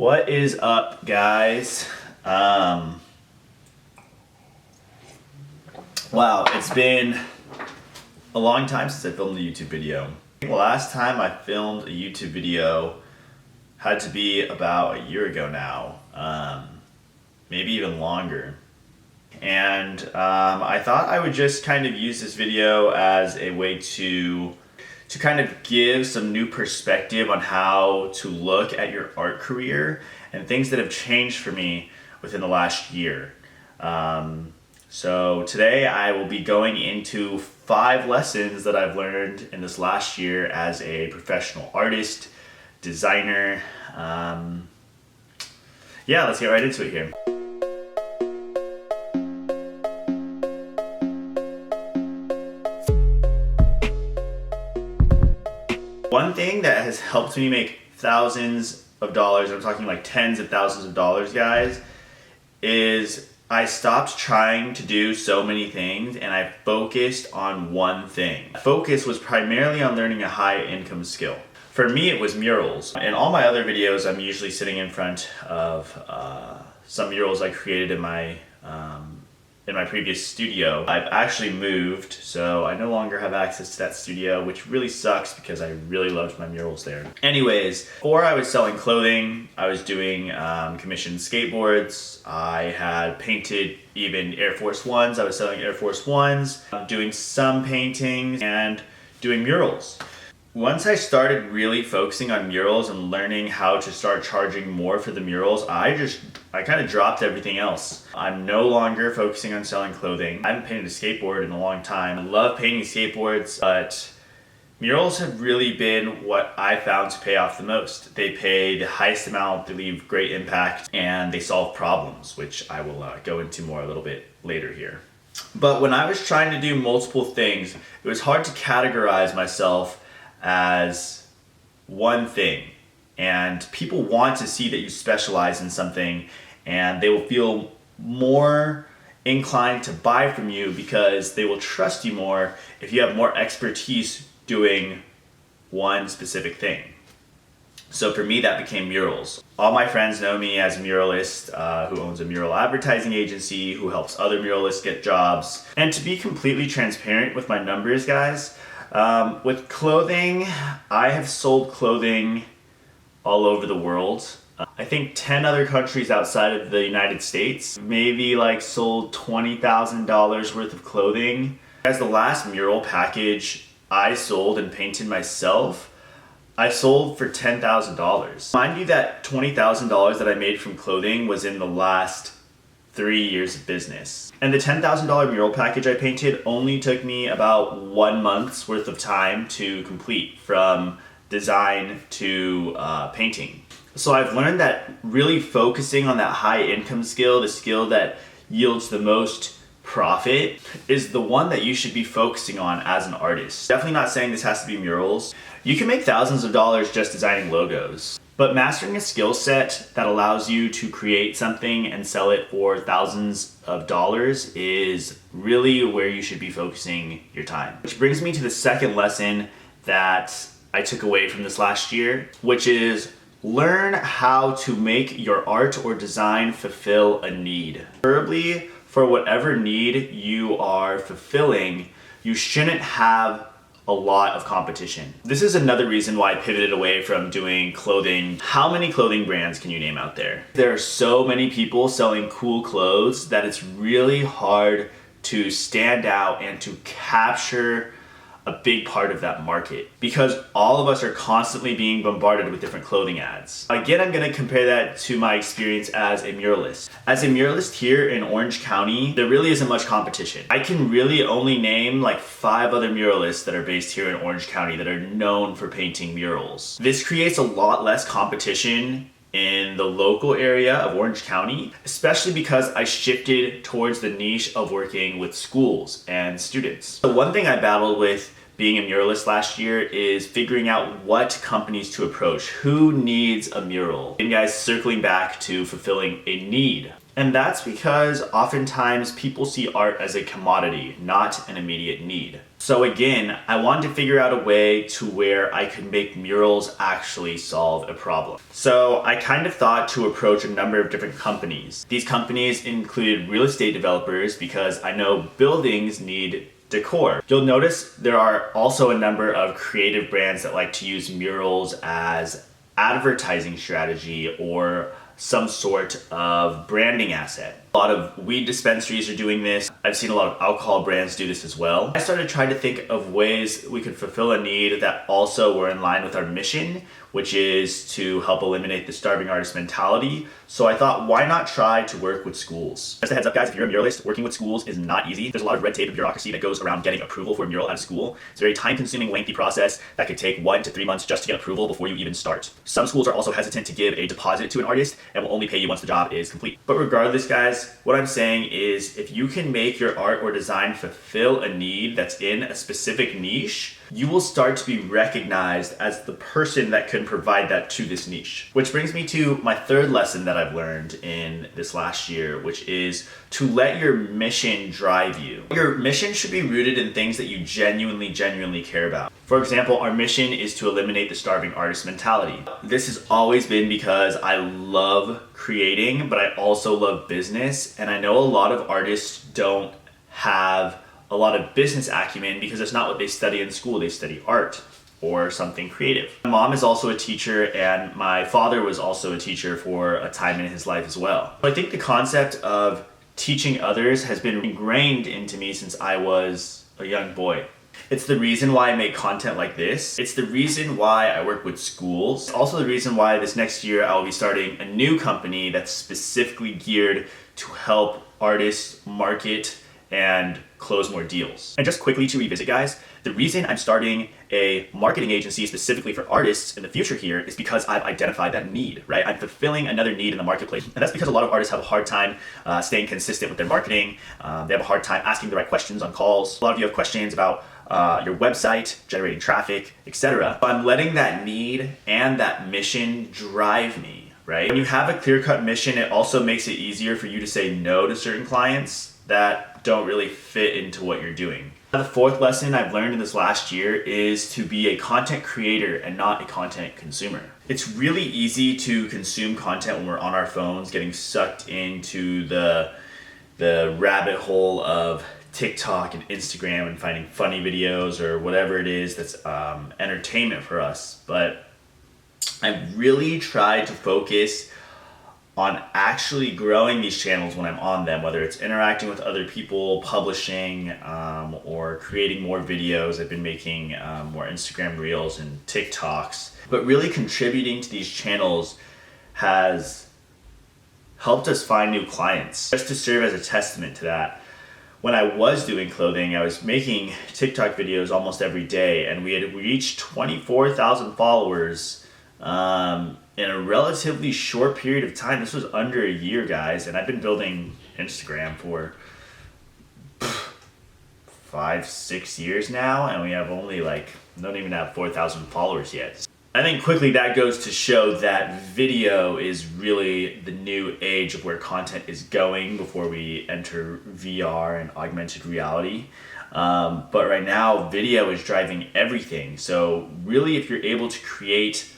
What is up, guys? Wow, it's been a long time since I filmed a YouTube video. The last time I filmed a YouTube video had to be about a year ago now, maybe even longer. And I thought I would just kind of use this video as a way to kind of give some new perspective on how to look at your art career and things that have changed for me within the last year. So today I will be going into 5 lessons that I've learned in this last year as a professional artist, designer. Yeah, let's get right into it here. One thing that has helped me make thousands of dollars, I'm talking like tens of thousands of dollars, guys, is I stopped trying to do so many things and I focused on one thing. Focus was primarily on learning a high income skill. For me, it was murals. In all my other videos, I'm usually sitting in front of some murals I created in my previous studio. I've actually moved, so I no longer have access to that studio, which really sucks because I really loved my murals there. Anyways, before I was selling clothing, I was doing commissioned skateboards. I had painted even Air Force Ones. I was selling Air Force Ones, doing some paintings, and doing murals. Once I started really focusing on murals and learning how to start charging more for the murals, I kind of dropped everything else. I'm no longer focusing on selling clothing. I haven't painted a skateboard in a long time. I love painting skateboards, but murals have really been what I found to pay off the most. They pay the highest amount, they leave great impact, and they solve problems, which I will go into more a little bit later here. But when I was trying to do multiple things, it was hard to categorize myself as one thing, and people want to see that you specialize in something, and they will feel more inclined to buy from you because they will trust you more if you have more expertise doing one specific thing. So for me, that became murals. All my friends know me as a muralist who owns a mural advertising agency, who helps other muralists get jobs. And to be completely transparent with my numbers, guys, with clothing, I have sold clothing all over the world. I think 10 other countries outside of the United States, maybe like sold $20,000 worth of clothing. As the last mural package I sold and painted myself, I sold for $10,000. Mind you that $20,000 that I made from clothing was in the last 3 years of business. And the $10,000 mural package I painted only took me about 1 month's worth of time to complete, from design to painting. So I've learned that really focusing on that high income skill, the skill that yields the most profit, is the one that you should be focusing on as an artist. Definitely not saying this has to be murals. You can make thousands of dollars just designing logos. But mastering a skill set that allows you to create something and sell it for thousands of dollars is really where you should be focusing your time. Which brings me to the second lesson that I took away from this last year, which is learn how to make your art or design fulfill a need. Preferably for whatever need you are fulfilling, you shouldn't have a lot of competition. This is another reason why I pivoted away from doing clothing. How many clothing brands can you name out there? There are so many people selling cool clothes that it's really hard to stand out and to capture a big part of that market, because all of us are constantly being bombarded with different clothing ads. Again, I'm gonna compare that to my experience as a muralist. As a muralist here in Orange County, there really isn't much competition. I can really only name like 5 other muralists that are based here in Orange County that are known for painting murals. This creates a lot less competition in the local area of Orange County, especially because I shifted towards the niche of working with schools and students. The one thing I battled with being a muralist last year is figuring out what companies to approach. Who needs a mural? And guys, circling back to fulfilling a need. And that's because oftentimes people see art as a commodity, not an immediate need. So again, I wanted to figure out a way to where I could make murals actually solve a problem. So I kind of thought to approach a number of different companies. These companies included real estate developers because I know buildings need decor. You'll notice there are also a number of creative brands that like to use murals as advertising strategy or some sort of branding asset. A lot of weed dispensaries are doing this. I've seen a lot of alcohol brands do this as well. I started trying to think of ways we could fulfill a need that also were in line with our mission, which is to help eliminate the starving artist mentality. So I thought, why not try to work with schools? Just a heads up guys, if you're a muralist, working with schools is not easy. There's a lot of red tape and bureaucracy that goes around getting approval for a mural at a school. It's a very time-consuming, lengthy process that could take 1 to 3 months just to get approval before you even start. Some schools are also hesitant to give a deposit to an artist and will only pay you once the job is complete. But regardless guys, what I'm saying is if you can make your art or design fulfill a need that's in a specific niche, you will start to be recognized as the person that can provide that to this niche. Which brings me to my third lesson that I've learned in this last year, which is to let your mission drive you. Your mission should be rooted in things that you genuinely care about. For example, our mission is to eliminate the starving artist mentality. This has always been because I love creating, but I also love business. And I know a lot of artists don't have a lot of business acumen because it's not what they study in school. They study art or something creative. My mom is also a teacher and my father was also a teacher for a time in his life as well. I think the concept of teaching others has been ingrained into me since I was a young boy. It's the reason why I make content like this. It's the reason why I work with schools. It's also the reason why this next year I will be starting a new company that's specifically geared to help artists market and close more deals. And just quickly to revisit guys, the reason I'm starting a marketing agency specifically for artists in the future here is because I've identified that need, right? I'm fulfilling another need in the marketplace. And that's because a lot of artists have a hard time staying consistent with their marketing. They have a hard time asking the right questions on calls. A lot of you have questions about your website, generating traffic, etc. I'm letting that need and that mission drive me, right? When you have a clear-cut mission, it also makes it easier for you to say no to certain clients that don't really fit into what you're doing. The fourth lesson I've learned in this last year is to be a content creator and not a content consumer. It's really easy to consume content when we're on our phones, getting sucked into the rabbit hole of TikTok and Instagram and finding funny videos or whatever it is that's entertainment for us. But I've really tried to focus on actually growing these channels when I'm on them, whether it's interacting with other people, publishing, or creating more videos. I've been making more Instagram reels and TikToks, but really contributing to these channels has helped us find new clients. Just to serve as a testament to that, when I was doing clothing, I was making TikTok videos almost every day, and we had reached 24,000 followers in a relatively short period of time. This was under a year, guys, and I've been building Instagram for 5-6 years now, and we have only don't even have 4,000 followers yet. I think quickly that goes to show that video is really the new age of where content is going before we enter VR and augmented reality. But right now, video is driving everything. So really, if you're able to create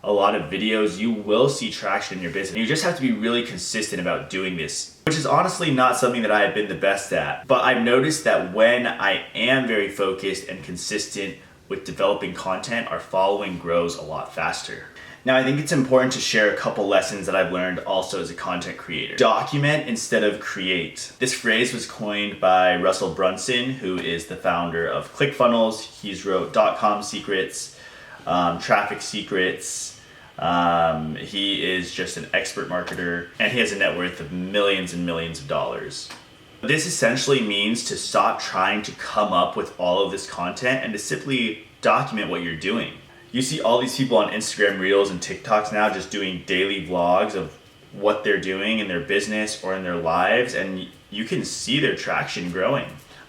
a lot of videos, you will see traction in your business. You just have to be really consistent about doing this, which is honestly not something that I have been the best at. But I've noticed that when I am very focused and consistent with developing content, our following grows a lot faster. Now, I think it's important to share a couple lessons that I've learned also as a content creator. Document instead of create. This phrase was coined by Russell Brunson, who is the founder of ClickFunnels. He's wrote .com Secrets, Traffic Secrets. He is just an expert marketer, and he has a net worth of millions and millions of dollars. This essentially means to stop trying to come up with all of this content and to simply document what you're doing. You see all these people on Instagram Reels and TikToks now just doing daily vlogs of what they're doing in their business or in their lives, and you can see their traction growing.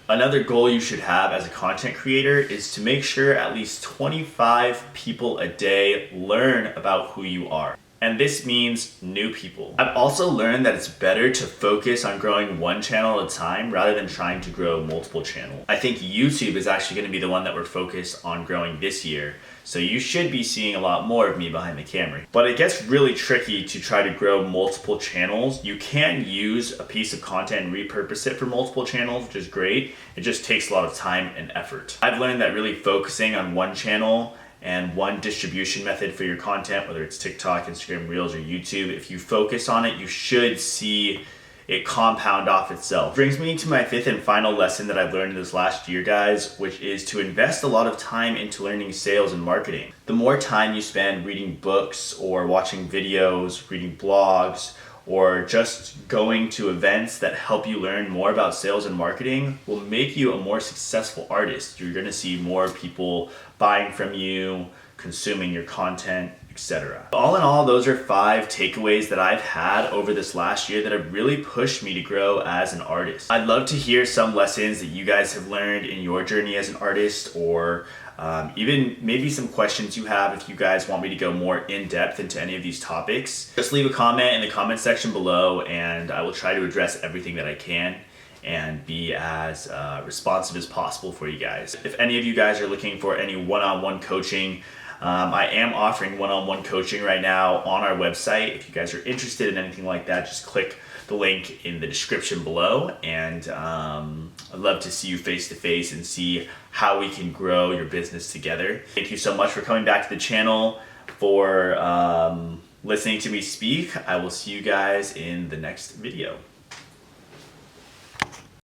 Another goal you should have as a content creator is to make sure at least 25 people a day learn about who you are. And this means new people. I've also learned that it's better to focus on growing one channel at a time rather than trying to grow multiple channels. I think YouTube is actually going to be the one that we're focused on growing this year. So you should be seeing a lot more of me behind the camera. But it gets really tricky to try to grow multiple channels. You can use a piece of content and repurpose it for multiple channels, which is great. It just takes a lot of time and effort. I've learned that really focusing on one channel and one distribution method for your content, whether it's TikTok, Instagram Reels, or YouTube, if you focus on it, you should see it compound off itself. Brings me to my fifth and final lesson that I've learned this last year, guys, which is to invest a lot of time into learning sales and marketing. The more time you spend reading books or watching videos, reading blogs, or just going to events that help you learn more about sales and marketing will make you a more successful artist. You're gonna see more people buying from you, consuming your content, etc. All in all, those are 5 takeaways that I've had over this last year that have really pushed me to grow as an artist. I'd love to hear some lessons that you guys have learned in your journey as an artist, or even maybe some questions you have if you guys want me to go more in depth into any of these topics. Just leave a comment in the comment section below and I will try to address everything that I can and be as responsive as possible for you guys. If any of you guys are looking for any one-on-one coaching, I am offering one-on-one coaching right now on our website. If you guys are interested in anything like that, just click the link in the description below, and I'd love to see you face to face and see how we can grow your business together. Thank you so much for coming back to the channel, for listening to me speak. I will see you guys in the next video.